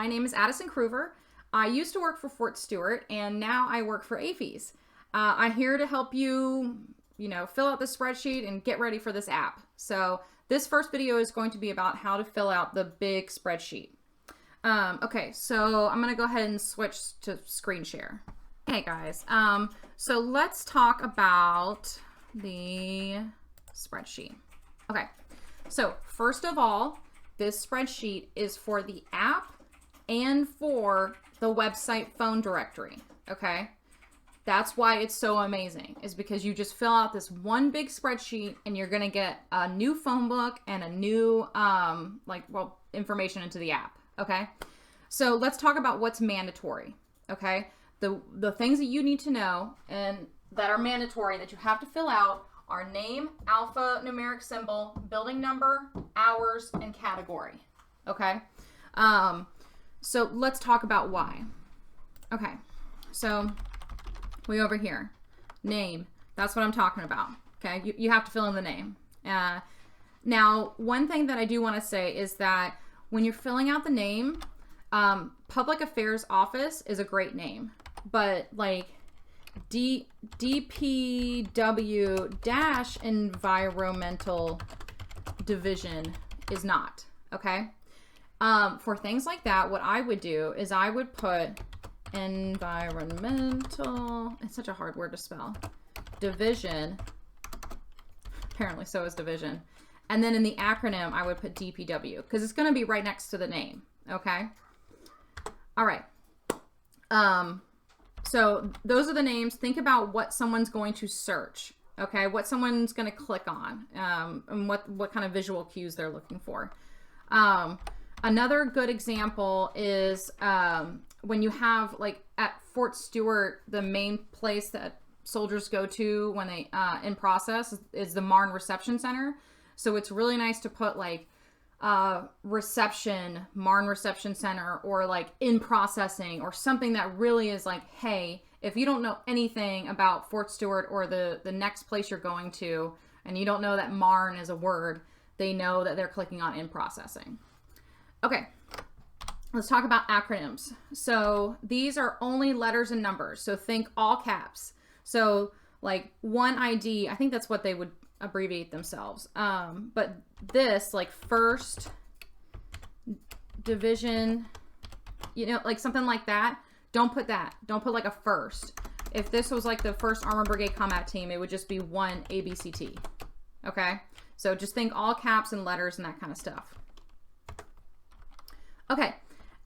My name is Addison Kruver. I used to work for Fort Stewart, and now I work for AAFES. I'm here to help you, fill out the spreadsheet and get ready for this app. So this first video is going to be about how to fill out the big spreadsheet. Okay, so I'm going to go ahead and switch to screen share. Hey guys, so let's talk about the spreadsheet. Okay, so first of all, this spreadsheet is for the app and for the website phone directory, okay? That's why it's so amazing, is because you just fill out this one big spreadsheet and you're gonna get a new phone book and a new, information into the app, okay? So let's talk about what's mandatory, okay? The things that you need to know and that are mandatory that you have to fill out are name, alphanumeric symbol, building number, hours, and category, okay? So let's talk about why. Okay, so way over here, name, that's what I'm talking about, okay? You have to fill in the name. Now, one thing that I do want to say is that when you're filling out the name, Public Affairs Office is a great name, but like DPW-Environmental Division is not, okay? For things like that, what I would do is I would put environmental, it's such a hard word to spell, division, apparently so is division, and then in the acronym I would put DPW because it's going to be right next to the name, okay? All right. So those are the names. Think about what someone's going to search, okay? What someone's going to click on, and what kind of visual cues they're looking for. Another good example is when you have, like, at Fort Stewart, the main place that soldiers go to when they in process is the Marne Reception Center. So it's really nice to put like reception, Marne Reception Center, or like in processing, or something that really is like, hey, if you don't know anything about Fort Stewart or the next place you're going to, and you don't know that Marne is a word, they know that they're clicking on in processing. Okay, let's talk about acronyms. So these are only letters and numbers. So think all caps. So like 1ID, I think that's what they would abbreviate themselves. But this, like first division, like something like that, don't put that. Don't put like a first. If this was like the 1st Armored Brigade Combat Team, it would just be 1 ABCT. Okay? So just think all caps and letters and that kind of stuff. Okay,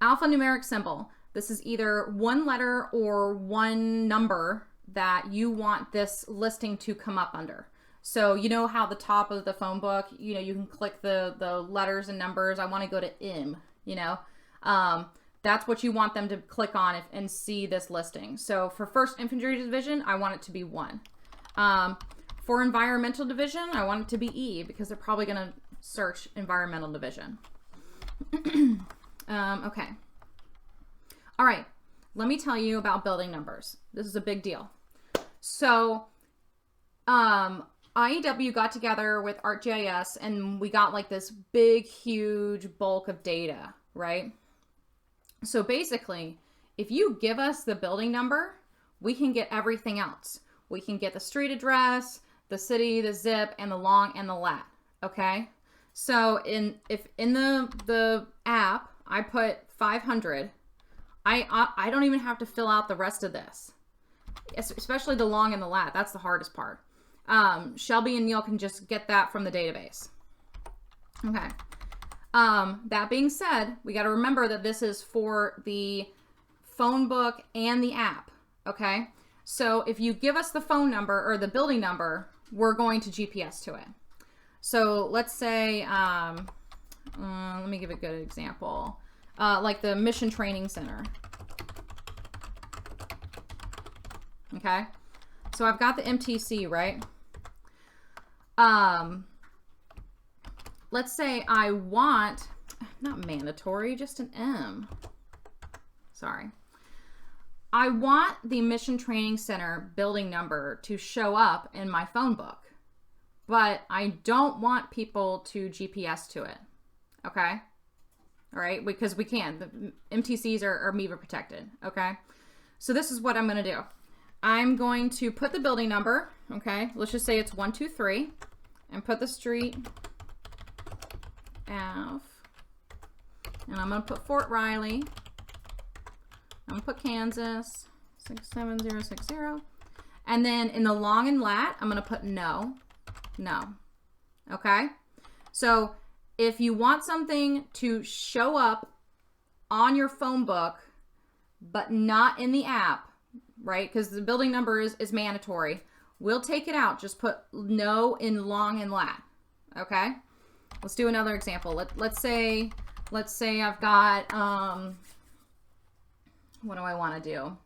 alphanumeric symbol. This is either one letter or one number that you want this listing to come up under. So you know how the top of the phone book, you can click the letters and numbers. I want to go to M, that's what you want them to click on and see this listing. So for 1st Infantry Division, I want it to be 1. For Environmental Division, I want it to be E because they're probably going to search Environmental Division. Okay. All right. Let me tell you about building numbers. This is a big deal. So, IEW got together with ArcGIS and we got like this big, huge bulk of data, right? So basically, if you give us the building number, we can get everything else. We can get the street address, the city, the zip, and the long and the lat, okay? So if in the app, I put 500, I don't even have to fill out the rest of this, especially the long and the lat. That's the hardest part. Shelby and Neil can just get that from the database. Okay. That being said, we got to remember that this is for the phone book and the app. Okay. So if you give us the phone number or the building number, we're going to GPS to it. So let's say, let me give a good example. Like the Mission Training Center. Okay. So I've got the MTC, right? Let's say I want, not mandatory, just an M. Sorry. I want the Mission Training Center building number to show up in my phone book, but I don't want people to GPS to it. Okay? all right? Because we can. The MTCs are Amoeba protected, okay? So this is what I'm going to do. I'm going to put the building number, okay? Let's just say it's 123, and put the street F, and I'm going to put Fort Riley. I'm going to put Kansas 67060, and then in the long and lat, I'm going to put no, okay? So if you want something to show up on your phone book, but not in the app, right? Because the building number is mandatory. We'll take it out. Just put no in long and lat, okay? Let's do another example. Let's say I've got, what do I want to do?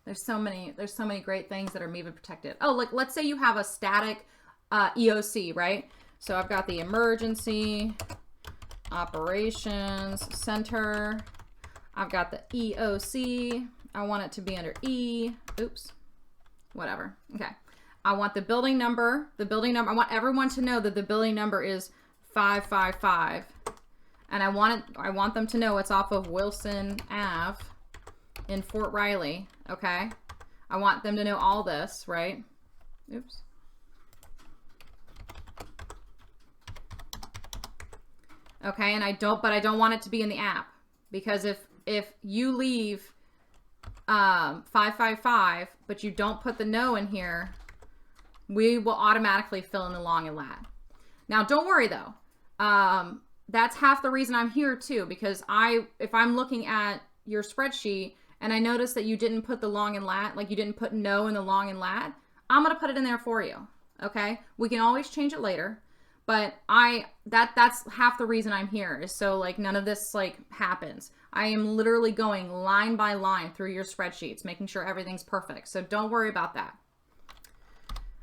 There's so many great things that are Amoeba protected. Oh, like let's say you have a static EOC, right? So I've got the Emergency Operations Center. I've got the EOC. I want it to be under E. Oops. Whatever. Okay. I want the building number. I want everyone to know that the building number is 555. And I want them to know it's off of Wilson Ave in Fort Riley. Okay. I want them to know all this, right? Oops. Okay, and I don't want it to be in the app, because if you leave 555 but you don't put the no in here, we will automatically fill in the long and lat. Now don't worry though, that's half the reason I'm here too, because if I'm looking at your spreadsheet and I notice that you didn't put the long and lat, like you didn't put no in the long and lat, I'm gonna put it in there for you. Okay, we can always change it later. But that's half the reason I'm here, is so like none of this like happens. I am literally going line by line through your spreadsheets, making sure everything's perfect. So don't worry about that.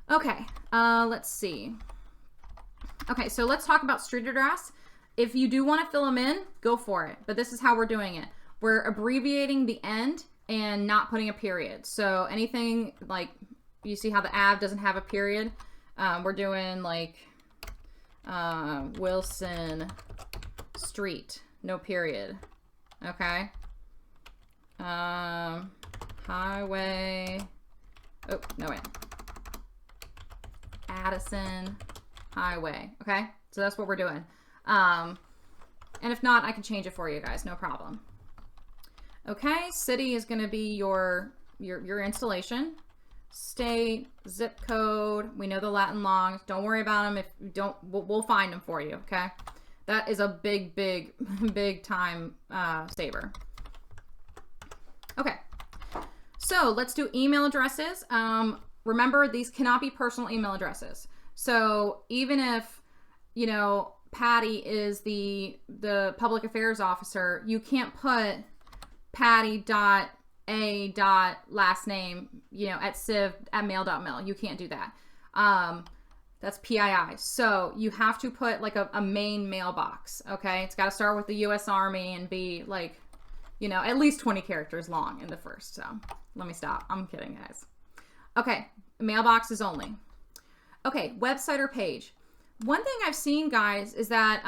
Okay, let's see. Okay, so let's talk about street address. If you do want to fill them in, go for it. But this is how we're doing it. We're abbreviating the end and not putting a period. So anything like, you see how the Ave doesn't have a period? We're doing like Wilson Street, no period. Okay. Highway. Oh, no wait. Addison Highway. Okay. So that's what we're doing. And if not, I can change it for you guys. No problem. Okay. City is going to be your installation. State, zip code. We know the Latin longs. Don't worry about them. If you don't, we'll find them for you. Okay. That is a big, big, big time saver. Okay. So let's do email addresses. Remember, these cannot be personal email addresses. So even if, you know, Patty is the public affairs officer, you can't put patty.a.last name, you know, at civ@mail.mil. You can't do that. That's PII. So you have to put like a main mailbox. Okay. It's got to start with the U.S. Army and be like, you know, at least 20 characters long in the first. So let me stop. I'm kidding, guys. Okay. Mailboxes only. Okay. Website or page. One thing I've seen, guys, is that,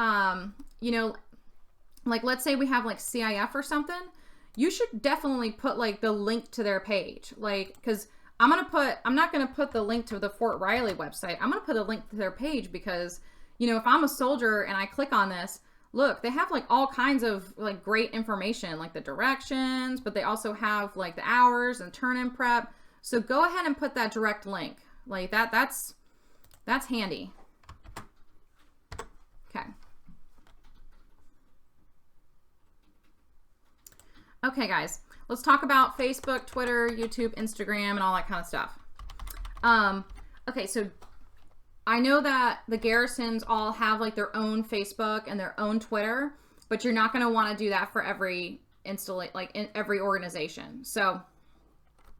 you know, like let's say we have like CIF or something. You should definitely put like the link to their page. Like, because I'm not going to put the link to the Fort Riley website. I'm going to put a link to their page because, you know, if I'm a soldier and I click on this, look, they have like all kinds of like great information, like the directions, but they also have like the hours and turn-in prep. So go ahead and put that direct link like that. That's handy. Okay. Okay, guys. Let's talk about Facebook, Twitter, YouTube, Instagram, and all that kind of stuff. Okay, so I know that the garrisons all have like their own Facebook and their own Twitter, but you're not going to want to do that for every in every organization. So,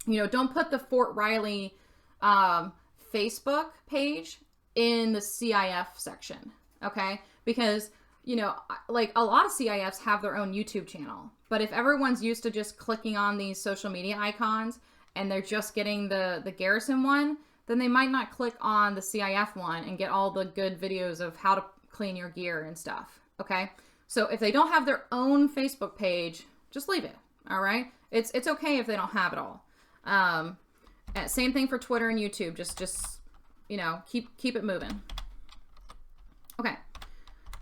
you know, don't put the Fort Riley Facebook page in the CIF section, okay? Because, you know, like a lot of CIFs have their own YouTube channel. But if everyone's used to just clicking on these social media icons and they're just getting the garrison one, then they might not click on the CIF one and get all the good videos of how to clean your gear and stuff. Okay. So if they don't have their own Facebook page, just leave it. All right. It's okay if they don't have it all. Same thing for Twitter and YouTube. Just you know, keep it moving. Okay.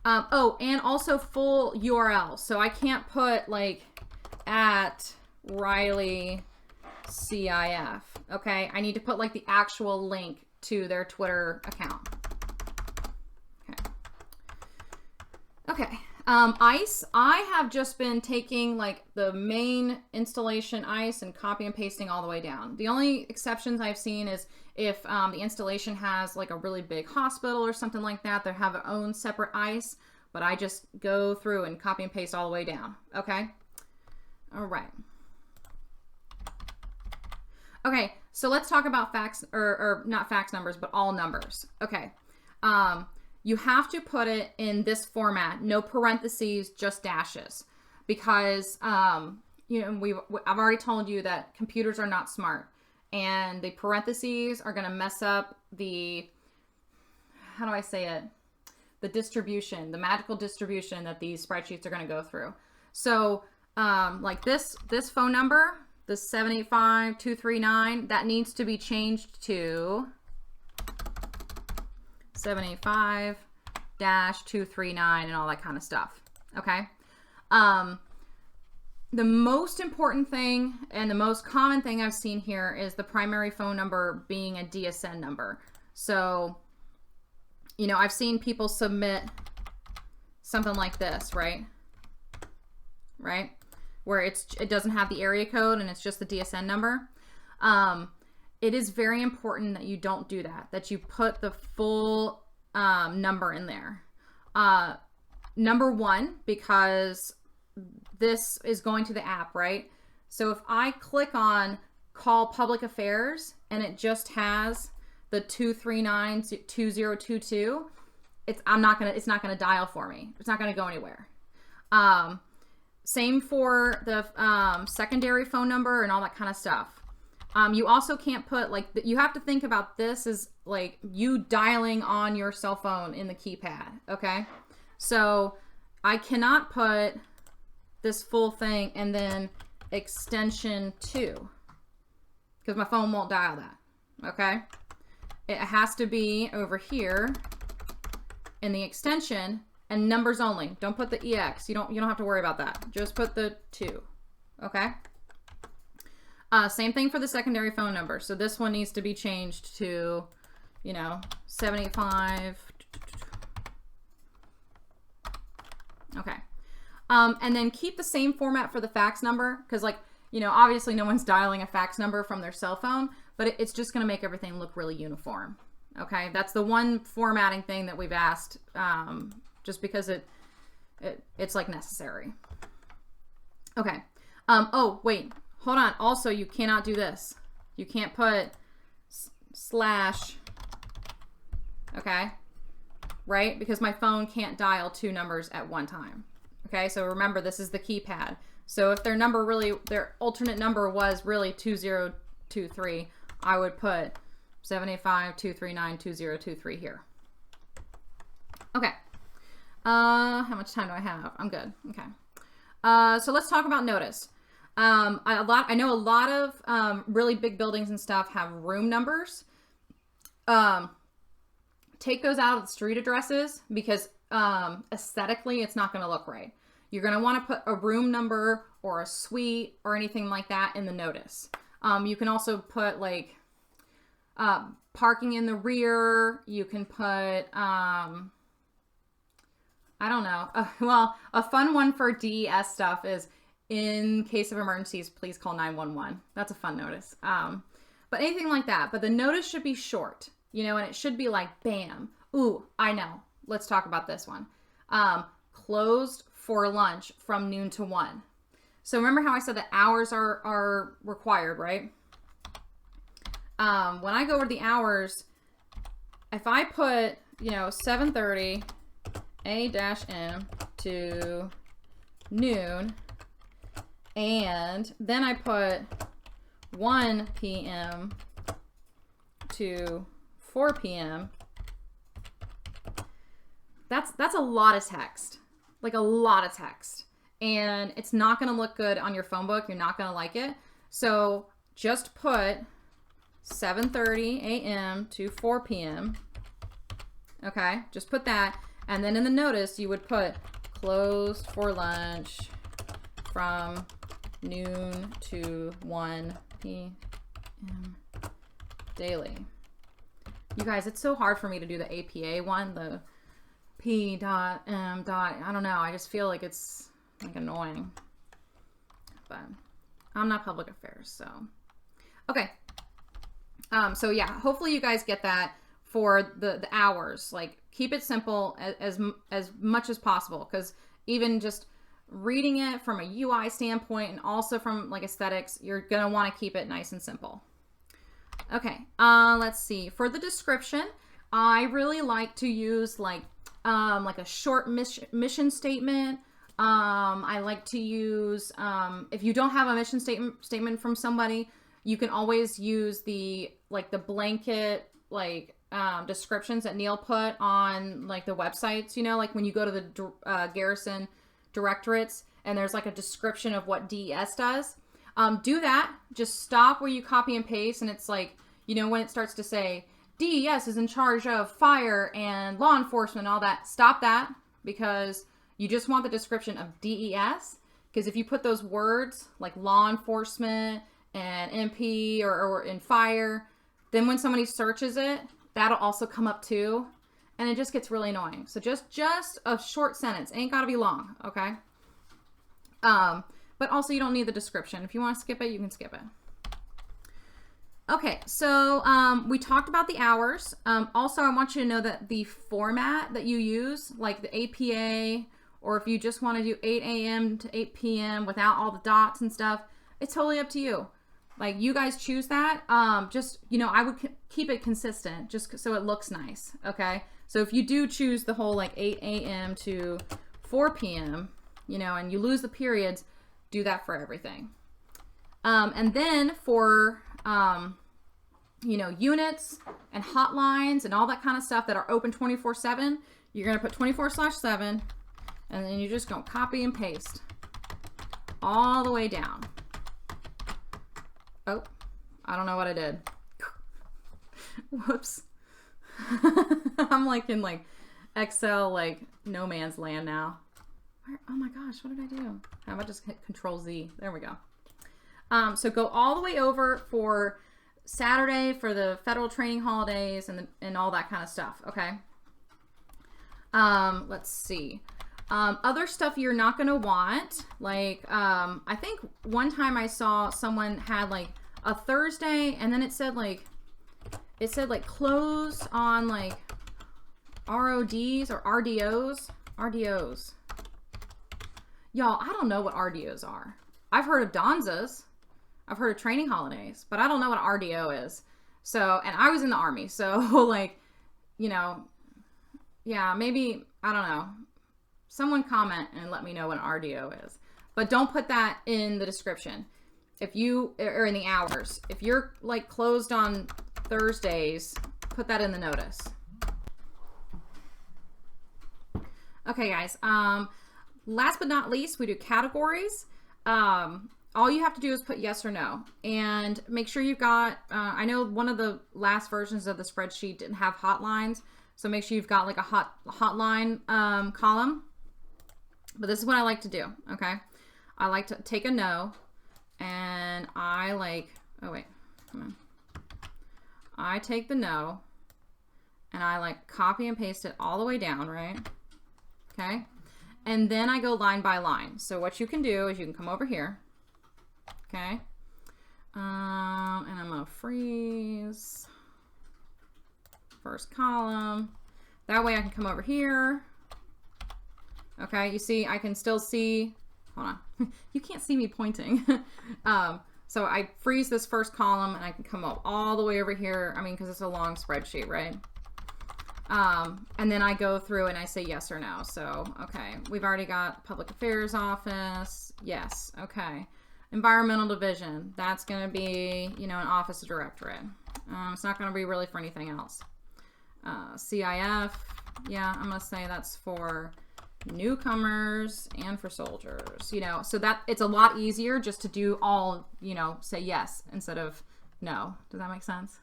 Oh, and also full URL. So I can't put like at Riley CIF. Okay. I need to put like the actual link to their Twitter account. Okay. ICE, I have just been taking like the main installation ICE and copy and pasting all the way down. The only exceptions I've seen is if the installation has like a really big hospital or something like that, they have their own separate ICE, but I just go through and copy and paste all the way down. Okay. All right. Okay. So let's talk about fax or not fax numbers, but all numbers. Okay. You have to put it in this format, no parentheses, just dashes, because you know I've already told you that computers are not smart, and the parentheses are going to mess up the, how do I say it, the distribution, the magical distribution that these spreadsheets are going to go through. So like this phone number, the 785-239, that needs to be changed to 785-239 and all that kind of stuff. Okay. The most important thing and the most common thing I've seen here is the primary phone number being a DSN number. So, you know, I've seen people submit something like this, right? Right? Where it doesn't have the area code and it's just the DSN number. It is very important that you don't do that, that you put the full number in there. Number one, because this is going to the app, right? So if I click on call public affairs and it just has the 239-2022, it's not gonna dial for me. It's not gonna go anywhere. Same for the secondary phone number and all that kind of stuff. You also can't put like, you have to think about this as like you dialing on your cell phone in the keypad. Okay. So I cannot put this full thing and then extension 2 because my phone won't dial that. Okay. It has to be over here in the extension and numbers only. Don't put the EX. You don't have to worry about that. Just put the 2. Okay. Same thing for the secondary phone number. So this one needs to be changed to, you know, 785. Okay. And then keep the same format for the fax number. Cause like, you know, obviously no one's dialing a fax number from their cell phone, but it's just going to make everything look really uniform. Okay. That's the one formatting thing that we've asked, just because it's like necessary. Okay. Oh, wait. Hold on. Also, you cannot do this. You can't put slash. Okay. Right? Because my phone can't dial 2 numbers at one time. Okay. So remember, this is the keypad. So if their alternate number was really 2023, I would put 785-239-2023 here. Okay. How much time do I have? I'm good. Okay. So let's talk about notice. I know a lot of really big buildings and stuff have room numbers. Take those out of the street addresses because aesthetically it's not going to look right. You're going to want to put a room number or a suite or anything like that in the notice. You can also put like parking in the rear. You can put I don't know. Well, a fun one for DES stuff is, in case of emergencies, please call 911. That's a fun notice. But anything like that. But the notice should be short, you know, and it should be like, bam. Ooh, I know. Let's talk about this one. Closed for lunch from noon to 1. So remember how I said that hours are required, right? When I go over the hours, if I put, you know, 7:30 A-M to noon, and then I put 1 p.m. to 4 p.m. That's a lot of text. like a lot of text, and it's not going to look good on your phone book. You're not going to like it. So just put 7:30 a.m. to 4 p.m. Okay, just put that. And then in the notice, you would put closed for lunch from noon to 1 p.m. daily. You guys, it's so hard for me to do the APA one, the P dot M dot, I don't know. I just feel like it's like annoying. But I'm not public affairs, so. Okay. So yeah, hopefully you guys get that for the hours. Like, keep it simple as much as possible, because even just reading it from a UI standpoint and also from like aesthetics, you're going to want to keep it nice and simple. Okay, let's see. For the description, I really like to use like a short mission statement. I like to use, if you don't have a mission statement from somebody, you can always use the blanket, descriptions that Neil put on like the websites, you know, like when you go to the Garrison directorates and there's like a description of what DES does. Do that. Just stop where you copy and paste, and it's like, you know, when it starts to say DES is in charge of fire and law enforcement and all that, stop that, because you just want the description of DES. Because if you put those words like law enforcement and MP or in fire, then when somebody searches it, that'll also come up too, and it just gets really annoying. So just a short sentence. Ain't gotta be long, okay? But also you don't need the description. If you want to skip it, you can skip it. Okay, so we talked about the hours. Also, I want you to know that the format that you use, like the APA, or if you just want to do 8 a.m. to 8 p.m. without all the dots and stuff, it's totally up to you. Like, you guys choose that. Just, you know, I would keep it consistent just so it looks nice, okay? So if you do choose the whole like 8 a.m. to 4 p.m., you know, and you lose the periods, do that for everything. And then for, you know, units and hotlines and all that kind of stuff that are open 24/7, you're going to put 24/7, and then you're just going to copy and paste all the way down. Oh, I don't know what I did. Whoops. I'm like in like Excel, like no man's land now. Oh my gosh, what did I do? How about just hit Control Z? There we go. So go all the way over for Saturday for the federal training holidays and all that kind of stuff. Okay. Let's see. Other stuff you're not going to want, like, I think one time I saw someone had like a Thursday, and then it said like close on like RODs or RDOs. Y'all, I don't know what RDOs are. I've heard of Donzas. I've heard of training holidays, but I don't know what RDO is. So, and I was in the Army, so like, you know, yeah, maybe, I don't know. Someone comment and let me know what an RDO is. But don't put that in the description. If you, or in the hours. If you're like closed on Thursdays, put that in the notice. Okay, guys. Last but not least, we do categories. All you have to do is put yes or no, and make sure you've got, I know one of the last versions of the spreadsheet didn't have hotlines, so make sure you've got like a hotline column. But this is what I like to do, okay? I like to take a no, and I like, oh wait, come on. I take the no, and I like copy and paste it all the way down, right? Okay? And then I go line by line. So what you can do is you can come over here, okay? And I'm gonna freeze first column. That way I can come over here. Okay, you see, I can still see, hold on. You can't see me pointing. So I freeze this first column, and I can come up all the way over here. I mean, because it's a long spreadsheet, right? And then I go through and I say yes or no. So, okay, we've already got Public Affairs Office. Yes, okay. Environmental Division. That's going to be, you know, an Office Directorate. It's not going to be really for anything else. CIF. Yeah, I'm going to say that's for newcomers and for soldiers, you know, so that it's a lot easier just to do all, you know, say yes instead of no. Does that make sense?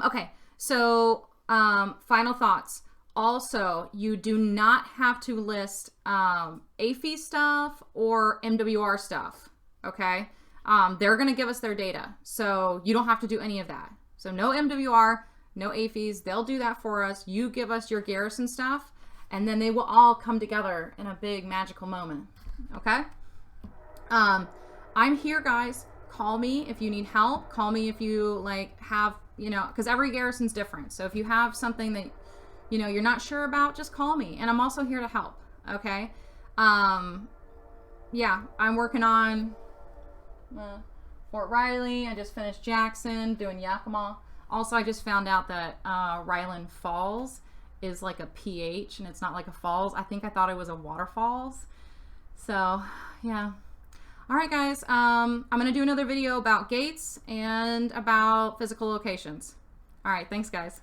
Okay, so final thoughts. Also, you do not have to list AAFES stuff or MWR stuff, okay? They're going to give us their data, so you don't have to do any of that. So no MWR, no AAFES, they'll do that for us. You give us your garrison stuff, and then they will all come together in a big magical moment, okay? I'm here, guys. Call me if you need help. Call me if you like have, you know, because every garrison's different. So if you have something that, you know, you're not sure about, just call me. And I'm also here to help, okay? Yeah, I'm working on Fort Riley. I just finished Jackson, doing Yakima. Also, I just found out that Ryland Falls is like a PH and it's not like a falls. I think I thought it was a waterfalls. So, yeah. All right, guys. I'm going to do another video about gates and about physical locations. All right, thanks, guys.